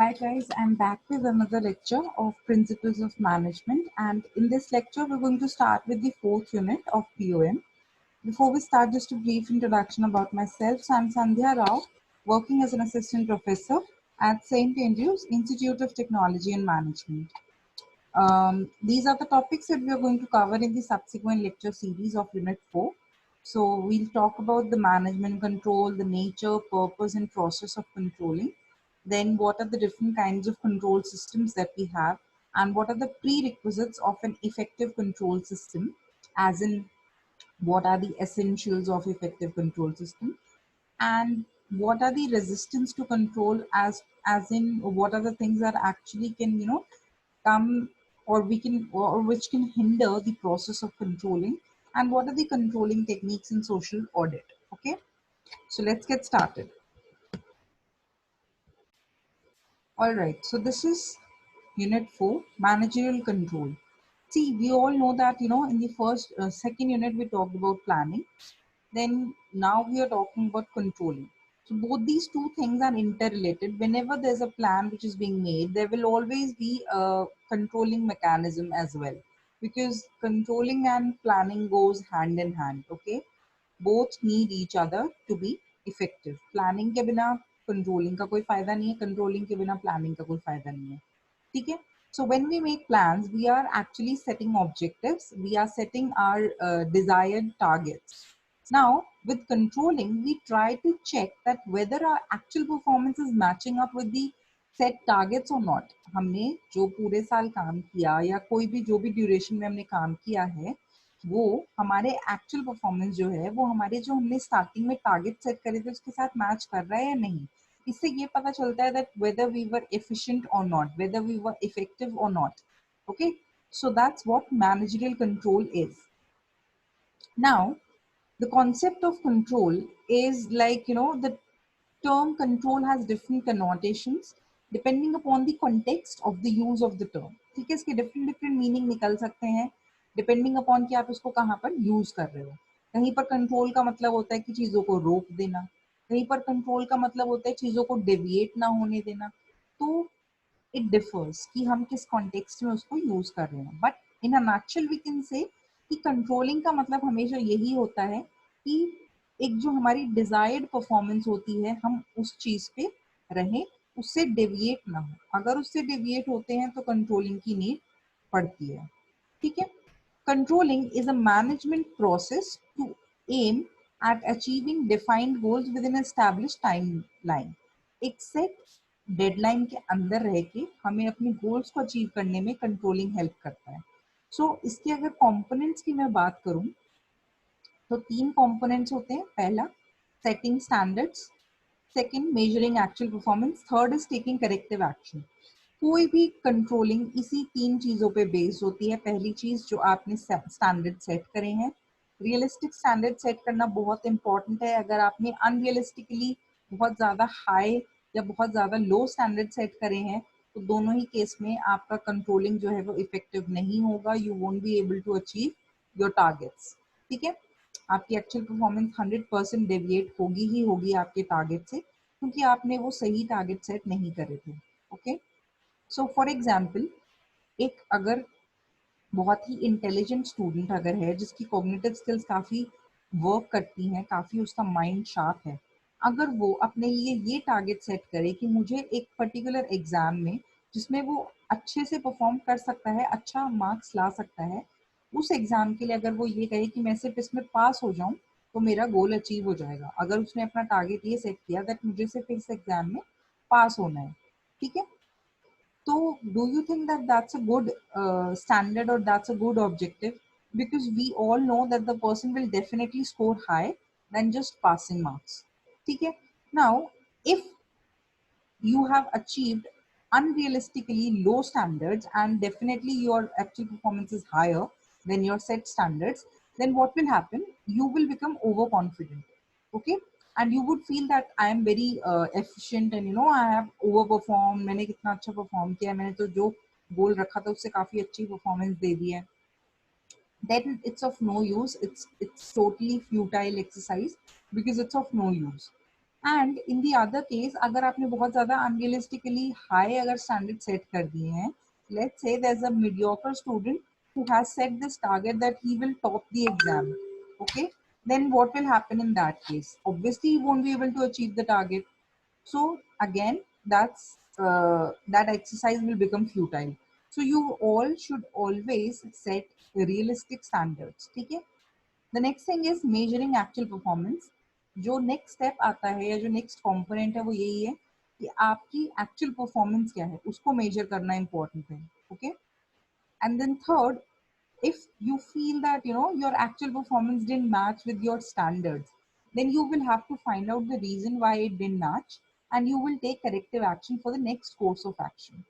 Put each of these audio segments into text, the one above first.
Hi guys, I'm back with another lecture of Principles of Management, and in this lecture we're going to start with the fourth unit of POM. Before we start, just a brief introduction about myself. So I'm Sandhya Rao, working as an assistant professor at St. Andrews Institute of Technology and Management. These are the topics that we are going to cover in the subsequent lecture series of Unit 4. So we'll talk about the management control, the nature, purpose, and process of controlling. Then what are the different kinds of control systems that we have, and what are the prerequisites of an effective control system, as in what are the essentials of effective control system, and what are the resistance to control, as in what are the things that actually can come, or we can, or which can hinder the process of controlling, and what are the controlling techniques in social audit. Okay, so let's get started. All right, so this is unit 4, managerial control. See, we all know that, in the second unit, we talked about planning. Then now we are talking about controlling. So both these two things are interrelated. Whenever there's a plan which is being made, there will always be a controlling mechanism as well, because controlling and planning goes hand in hand. Okay, both need each other to be effective. Planning के बिना controlling का कोई फायदा नहीं है, controlling के बिना planning का कोई फायदा नहीं है. ठीक है. So when we make plans, we are actually setting objectives, we are setting our desired targets. Now with controlling, we try to check that whether our actual performance is matching up with the set targets or not. हमने जो पूरे साल काम किया, या कोई भी जो भी ड्यूरेशन में हमने काम किया है, वो हमारे एक्चुअल परफॉर्मेंस जो है, वो हमारे जो हमने स्टार्टिंग में टारगेट सेट करे थे उसके साथ मैच कर रहा है या नहीं. इससे ये पता चलता है that whether we were efficient or not, whether we were effective or not. Okay, so that's what managerial control is. Now the concept of control is like, the term control has different connotations depending upon the context of the use of the term. ठीक है, इसके different different meaning निकल सकते हैं depending upon कि आप इसको कहाँ पर यूज कर रहे हो. कहीं पर कंट्रोल का मतलब होता है कि चीजों को रोक देना, कहीं पर कंट्रोल का मतलब होता है चीजों को डेविएट ना होने देना. तो इट डिफर्स कि हम किस कॉन्टेक्स्ट में उसको यूज कर रहे हैं. But in a nutshell we can say कि कंट्रोलिंग का मतलब हमेशा यही होता है कि एक जो हमारी डिजायर्ड परफॉर्मेंस होती है, हम उस चीज पे रहें, उससे डेविएट ना हो. अगर उससे डेविएट होते हैं तो कंट्रोलिंग की नीड पड़ती है. ठीक है. Controlling is a management process to aim at achieving defined goals within an established timeline. एक सेट डेडलाइन के अंदर रह के हमें अपने गोल्स को अचीव करने में कंट्रोलिंग हेल्प करता है. सो इसके अगर कंपोनेंट्स की मैं बात करूं तो 3 कंपोनेंट्स होते हैं. पहला, setting standards. Second, measuring actual performance. Third is taking corrective action. कोई भी कंट्रोलिंग इसी 3 चीजों पे बेस्ड होती है. पहली चीज, जो आपने स्टैंडर्ड सेट करे हैं. रियलिस्टिक स्टैंडर्ड सेट करना बहुत इंपॉर्टेंट है. अगर आपने अनरियलिस्टिकली बहुत ज्यादा हाई या बहुत ज्यादा लो स्टैंडर्ड सेट करे हैं, तो दोनों ही केस में आपका कंट्रोलिंग जो है वो इफेक्टिव नहीं होगा. You won't be able to achieve your targets. ठीक है. आपकी एक्चुअल परफॉर्मेंस 100% डेविएट होगी ही होगी आपके टारगेट से, क्योंकि आपने वो सही टारगेट सेट नहीं करे थे. ओके. सो फॉर एग्जाम्पल, एक अगर बहुत ही इंटेलिजेंट स्टूडेंट अगर है, जिसकी कॉग्निटिव स्किल्स काफ़ी वर्क करती हैं, काफ़ी उसका माइंड शार्प है, अगर वो अपने लिए ये टारगेट सेट करे कि मुझे एक पर्टिकुलर एग्जाम में, जिसमें वो अच्छे से परफॉर्म कर सकता है, अच्छा मार्क्स ला सकता है, उस एग्जाम के लिए अगर वो ये कहे कि मैं सिर्फ इसमें पास हो जाऊं तो मेरा गोल अचीव हो जाएगा. अगर उसने अपना टारगेट ये सेट किया दैट मुझे सिर्फ इस एग्जाम में पास होना है. ठीक है. So, do you think that that's a good standard, or that's a good objective? Because we all know that the person will definitely score high than just passing marks. Okay? Now, if you have achieved unrealistically low standards and definitely your actual performance is higher than your set standards, then what will happen? You will become overconfident. Okay. And you would feel that I am very efficient, and I have overperformed. मैंने कितना अच्छा perform किया, मैंने तो जो गोल रखा था उससे काफी अच्छी performance दे दी है. Then it's of no use. It's totally futile exercise, because it's of no use. And in the other case अगर आपने बहुत ज्यादा अनरियलिस्टिकली हाई अगर स्टैंडर्ड सेट कर दिए हैं, let's say there is a mediocre student who has set this target that he will top the exam, okay, then what will happen in that case? Obviously he won't be able to achieve the target. So again, that exercise will become futile. So you all should always set realistic standards, ठीक है? The next thing is measuring actual performance. जो next step आता है या जो next component है वो यही है कि आपकी एक्चुअल परफॉर्मेंस क्या है उसको मेजर करना इंपॉर्टेंट है, okay? And then third, if you feel that your actual performance didn't match with your standards, then you will have to find out the reason why it didn't match, and you will take corrective action for the next course of action.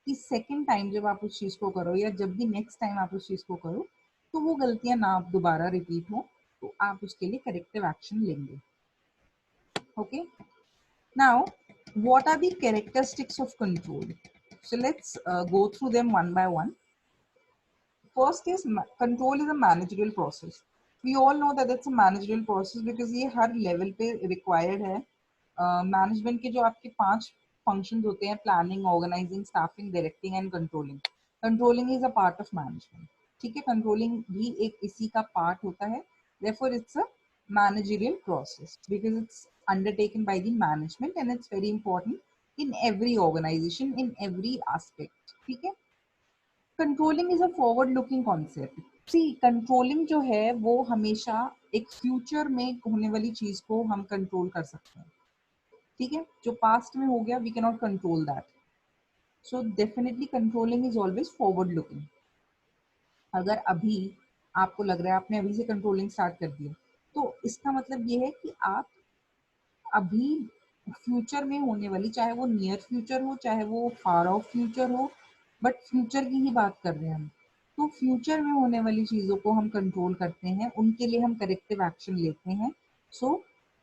कि second time जब आप उस चीज को करो या जब भी नेक्स्ट टाइम आप उस चीज को करो तो वो गलतियां ना आप दोबारा रिपीट हो, तो आप उसके लिए करेक्टिव एक्शन लेंगे, okay? Now what are the characteristics of control? So let's go through them one by one. First is control is a managerial process. We all know that it's a managerial process because ये हर level पे required है. Management के जो आपके 5 functions होते हैं, planning, organizing, staffing, directing and controlling. Controlling is a part of management. ठीक है, controlling भी एक इसी का part होता है. Therefore, it's a managerial process because it's undertaken by the management and it's very important in every organization, in every aspect. ठीक है? Controlling is a forward looking concept. See controlling जो है वो हमेशा एक फ्यूचर में होने वाली चीज को हम कंट्रोल कर सकते हैं, ठीक है? जो पास्ट में हो गया we can not control that. So definitely controlling is always forward looking. अगर अभी आपको लग रहा है आपने अभी से कंट्रोलिंग स्टार्ट कर दिया, तो इसका मतलब ये है कि आप अभी फ्यूचर में होने वाली, चाहे वो नियर फ्यूचर हो चाहे वो फार ऑफ फ्यूचर हो, बट फ्यूचर की ही बात कर रहे हैं हम, तो फ्यूचर में होने वाली चीजों को हम कंट्रोल करते हैं, उनके लिए हम करेक्टिव एक्शन लेते हैं. सो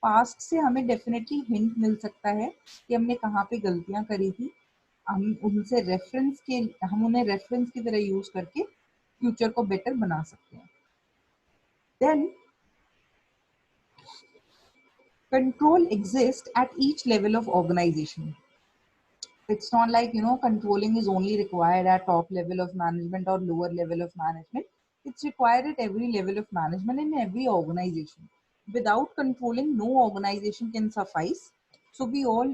पास्ट से हमें डेफिनेटली हिंट मिल सकता है कि हमने कहाँ पे गलतियां करी थी. हम उन्हें रेफरेंस की तरह यूज करके फ्यूचर को बेटर बना सकते हैं. Then control exists at each level of organization. It's not like controlling is only required at top level of management or lower level of management. It's required at every level of management in every organization. Without controlling, no organization can suffice. So we all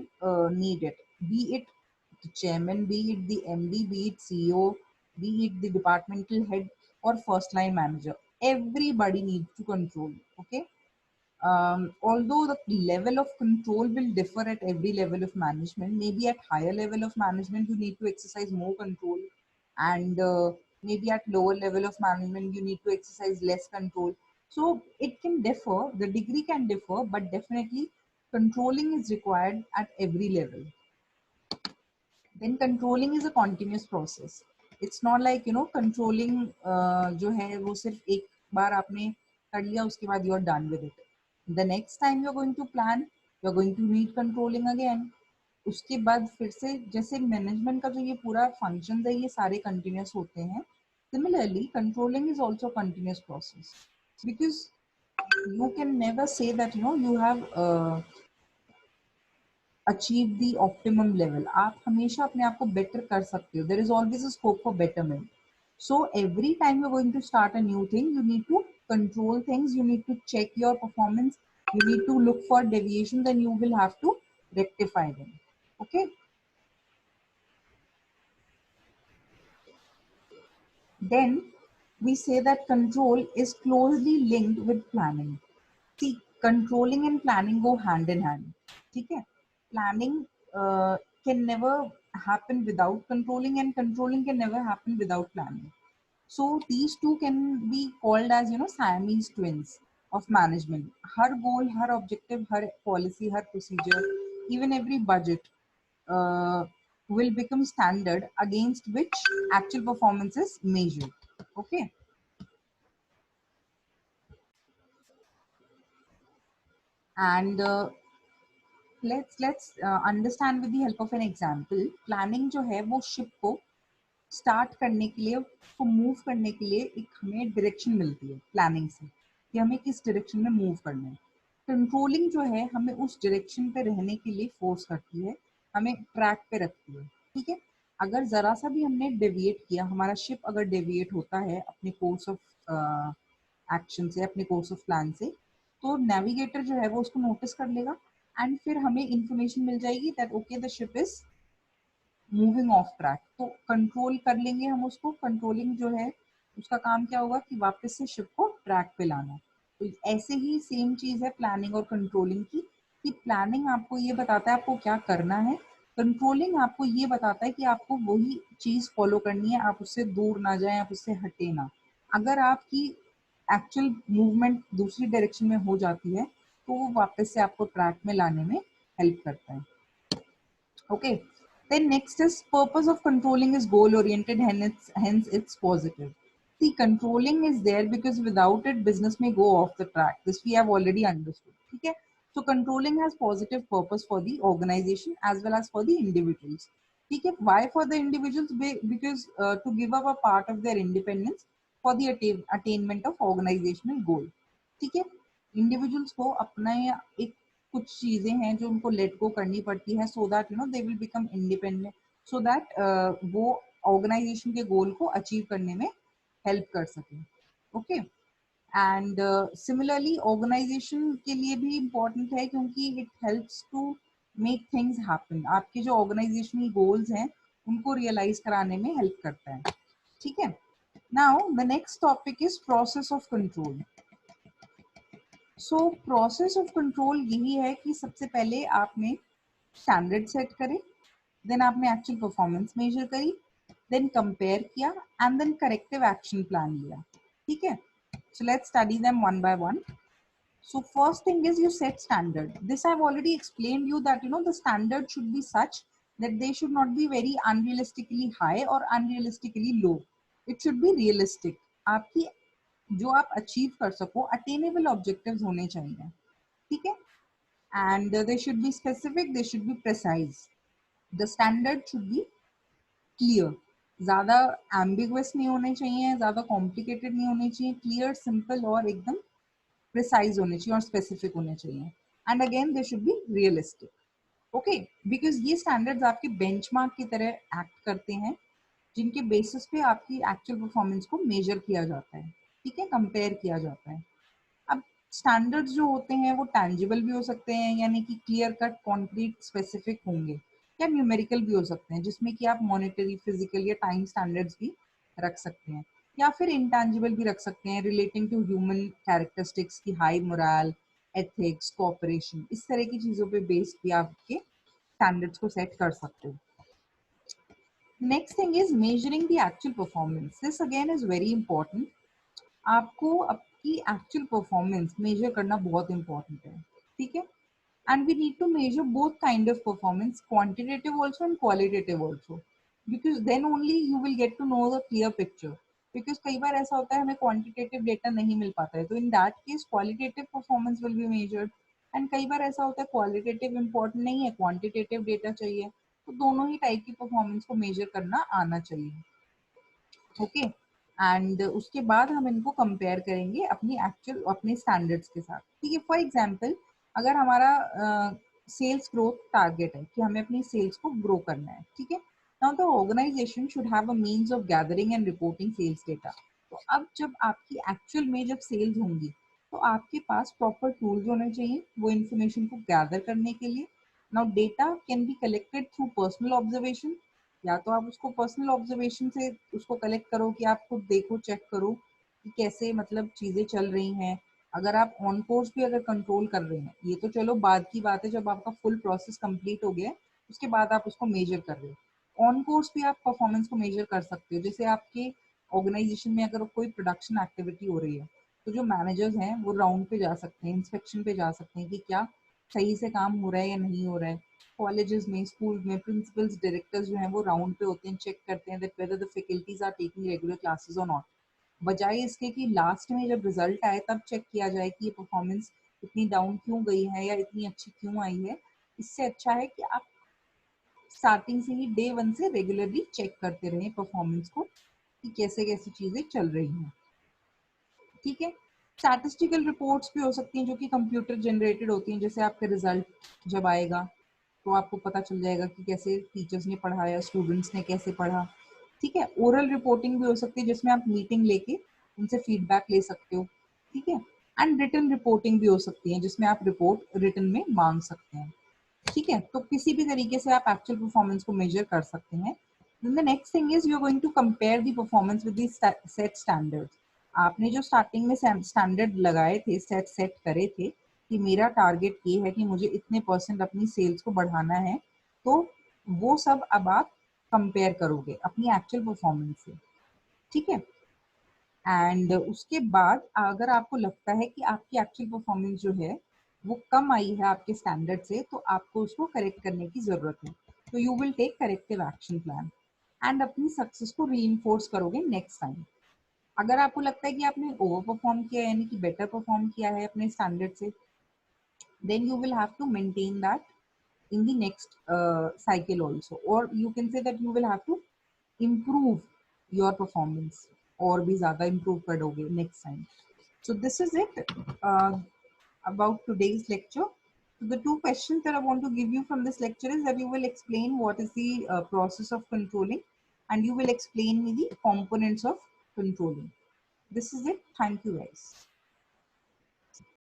need it, be it the chairman, be it the MD, be it CEO, be it the departmental head or first line manager. Everybody needs to control, okay? Although the level of control will differ at every level of management, maybe at higher level of management you need to exercise more control, and maybe at lower level of management you need to exercise less control. So it can differ, the degree can differ, but definitely controlling is required at every level. Then controlling is a continuous process. It's not like controlling जो है वो सिर्फ एक बार आपने कर लिया उसके बाद you're done with it. The next time you're going to plan, you're going to need controlling again. उसके बाद फिर से जैसे मैनेजमेंट का जो ये पूरा फंक्शन है ये सारे कंटिन्यूस होते हैं. Similarly, controlling is also a continuous process because you can never say that you have achieve the optimum level. आप हमेशा अपने आप को better कर सकते हो. There is always a scope for betterment. So every time you're going to start a new thing, you need to control things. You need to check your performance. You need to look for deviations, and you will have to rectify them. Okay. Then we say that control is closely linked with planning. See, controlling and planning go hand in hand. ठीक है? Planning can never happen without controlling, and controlling can never happen without planning. So these two can be called as Siamese twins of management. Her goal, her objective, her policy, her procedure, even every budget uh, will become standard against which actual performance is measured. Okay. And let's understand with the help of an example. Planning जो है वो ship को start करने के लिए, उसको move करने के लिए एक हमें direction मिलती है planning से कि हमें किस direction में move करना है. कंट्रोलिंग जो है हमें उस डायरेक्शन पे रहने के लिए फोर्स करती है, हमें ट्रैक पे रखती है। ठीक है, अगर जरा सा भी हमने डेविएट किया, हमारा शिप अगर डेविएट होता है अपने कोर्स ऑफ एक्शन से, अपने कोर्स ऑफ प्लान से, तो नेविगेटर जो है वो उसको नोटिस कर लेगा एंड फिर हमें इंफॉर्मेशन मिल जाएगी that okay the ship is moving of track. तो कंट्रोल कर लेंगे हम उसको। कंट्रोलिंग जो है उसका काम क्या होगा कि वापस से शिप को ट्रैक पे लाना। तो ऐसे ही सेम चीज है प्लानिंग और कंट्रोलिंग की, कि प्लानिंग आपको ये बताता है आपको क्या करना है, कंट्रोलिंग आपको ये बताता है कि आपको वही चीज फॉलो करनी है, आप उससे दूर ना जाएं, आप उससे हटे ना। अगर आपकी एक्चुअल मूवमेंट दूसरी डायरेक्शन में हो जाती है तो वो वापस से आपको ट्रैक में लाने में हेल्प करता है। Okay. Then next is purpose of controlling is goal oriented, hence it's positive. See, controlling is there because without it, business may go off the track. This we have already understood. Okay. So controlling has positive purpose for the organization as well as for the individuals. Okay. Why for the individuals? Because to give up a part of their independence for the attainment of organizational goal. ठीक है, individuals को अपना एक कुछ चीजें हैं जो उनको लेट गो करनी पड़ती है so that they will become independent, so that वो ऑर्गेनाइजेशन के गोल को अचीव करने में हेल्प कर सके। ओके, एंड सिमिलरली ऑर्गेनाइजेशन के लिए भी इम्पोर्टेंट है क्योंकि it helps to make things happen. आपके जो ऑर्गेनाइजेशनल गोल्स हैं उनको रियलाइज कराने में हेल्प करता है। ठीक है, now the next topic is process of control. So process of control यही है कि सबसे पहले आपने स्टैंडर्ड सेट करे, देन आपने एक्चुअल परफॉर्मेंस मेजर करी, देन कंपेयर किया and then corrective action plan लिया। ठीक है, so let's study them one by one. So first thing is you set standard. This I've already explained you that the standard should be such that they should not be very unrealistically high or unrealistically low. It should be realistic. आपकी जो आप achieve कर सको attainable objectives होने चाहिए। ठीक है, and they should be specific, they should be precise, the standard should be clear. ज्यादा एम्बिगुअस नहीं होने चाहिए, ज्यादा कॉम्प्लिकेटेड नहीं होने चाहिए, क्लियर सिंपल और एकदम प्रिसाइज होने चाहिए और स्पेसिफिक होने चाहिए। And again they should be realistic. Okay, because ये स्टैंडर्ड्स आपके बेंचमार्क की तरह एक्ट करते हैं जिनके बेसिस पे आपकी एक्चुअल परफॉर्मेंस को मेजर किया जाता है। ठीक है, कंपेयर किया जाता है। अब स्टैंडर्ड्स जो होते हैं वो टैंजिबल भी हो सकते हैं, यानी कि क्लियर कट कॉन्क्रीट स्पेसिफिक होंगे, या न्यूमेरिकल भी हो सकते हैं जिसमें कि आप मॉनेटरी, फिजिकल या टाइम स्टैंडर्ड्स भी रख सकते हैं, या फिर इंटैंजिबल भी रख सकते हैं रिलेटिंग टू ह्यूमन कैरेक्टरिस्टिक्स की हाई मोरल, एथिक्स, कोऑपरेशन, इस तरह की चीजों पे बेस्ड भी आपके स्टैंडर्ड्स को सेट कर सकते हो। Next thing is measuring the actual performance. This again is very important. आपको आपकी एक्चुअल परफॉर्मेंस मेजर करना बहुत इंपॉर्टेंट है। ठीक है, and we need to measure both kind of performance, quantitative also and qualitative also, because then only you will get to know the clear picture. Because कई बार ऐसा होता है हमें क्वांटिटेटिव डेटा नहीं मिल पाता है, तो in that case qualitative performance will be measured. And कई बार ऐसा होता है क्वालिटेटिव इंपॉर्टेंट नहीं है, क्वांटिटेटिव डेटा चाहिए, तो दोनों ही टाइप की परफॉर्मेंस को मेजर करना आना चाहिए। ओके, एंड उसके बाद हम इनको कंपेयर करेंगे अपनी एक्चुअल अपने स्टैंडर्ड्स के साथ। ठीक है, फॉर एग्जांपल अगर हमारा सेल्स ग्रोथ टारगेट है कि हमें अपनी सेल्स को ग्रो करना है, ठीक है, now the organisation should have a means of gathering and reporting sales data. तो अब जब आपकी एक्चुअल में जब सेल्स होंगी तो आपके पास प्रॉपर टूल्स होने चाहिए वो इन्फॉर्मेशन को गैदर करने के लिए। Now data can be collected through personal observation, या तो आप उसको पर्सनल ऑब्जर्वेशन से उसको कलेक्ट करो कि आप खुद देखो, चेक करो कि कैसे मतलब चीजें चल रही हैं। अगर आप ऑन कोर्स भी अगर कंट्रोल कर रहे हैं, ये तो चलो बाद की बात है, जब आपका फुल प्रोसेस कंप्लीट हो गया है उसके बाद आप उसको मेजर कर रहे हो। ऑन कोर्स भी आप परफॉर्मेंस को मेजर कर सकते हो। जैसे आपके ऑर्गेनाइजेशन में अगर कोई प्रोडक्शन एक्टिविटी हो रही है तो जो मैनेजर्स हैं वो राउंड पे जा सकते हैं, इंस्पेक्शन पे जा सकते हैं कि क्या सही से काम हो रहा है या नहीं हो रहा है। कॉलेजेस में, स्कूल में प्रिंसिपल्स, डायरेक्टर्स जो हैं वो राउंड पे होते हैं, चेक करते हैं that whether the faculties are taking regular classes और नॉट, बजाय इसके कि लास्ट में जब रिजल्ट आए तब चेक किया जाए कि ये परफॉर्मेंस इतनी डाउन क्यों गई है या इतनी अच्छी क्यों आई है। इससे अच्छा है कि आप स्टार्टिंग से ही डे वन से रेगुलरली चेक करते रहें परफॉर्मेंस को कि कैसे कैसे चीजें चल रही हैं। ठीक है, स्टैटिस्टिकल रिपोर्ट्स भी हो सकती हैं जो कि कंप्यूटर जनरेटेड होती हैं, जैसे आपका रिजल्ट जब आएगा तो आपको पता चल जाएगा कि कैसे टीचर्स ने पढ़ाया, स्टूडेंट्स ने कैसे पढ़ा। ठीक है, ओरल रिपोर्टिंग भी हो सकती है जिसमें आप मीटिंग लेके उनसे फीडबैक ले सकते हो। ठीक है, एंड रिटन रिपोर्टिंग भी हो सकती है जिसमें आप रिपोर्ट रिटन में मांग सकते हैं। ठीक है, तो किसी भी तरीके से आप एक्चुअल परफॉर्मेंस को मेजर कर सकते हैं। Then the next thing is you are going to compare the performance with the set standards. आपने जो स्टार्टिंग में स्टैंडर्ड लगाए थे, सेट करे थे कि मेरा टारगेट ये है कि मुझे इतने परसेंट अपनी सेल्स को बढ़ाना है, तो वो सब अब आप कंपेयर करोगे अपनी एक्चुअल परफॉर्मेंस से। ठीक है, एंड उसके बाद अगर आपको लगता है कि आपकी एक्चुअल परफॉर्मेंस जो है वो कम आई है आपके स्टैंडर्ड से, तो आपको उसको करेक्ट करने की जरूरत है। तो you will take corrective action plan and अपनी सक्सेस को री करोगे नेक्स्ट टाइम। अगर आपको लगता है कि आपने ओवर परफॉर्म किया है, यानी कि बेटर परफॉर्म किया है अपने स्टैंडर्ड से, then you will have to maintain that in the next cycle also, or you can say that you will have to improve your performance, और भी ज़्यादा improve करोगे next time. So this is it about today's lecture. So the two questions that I want to give you from this lecture is that you will explain what is the process of controlling, and you will explain me the components of controlling. This is it. Thank you guys.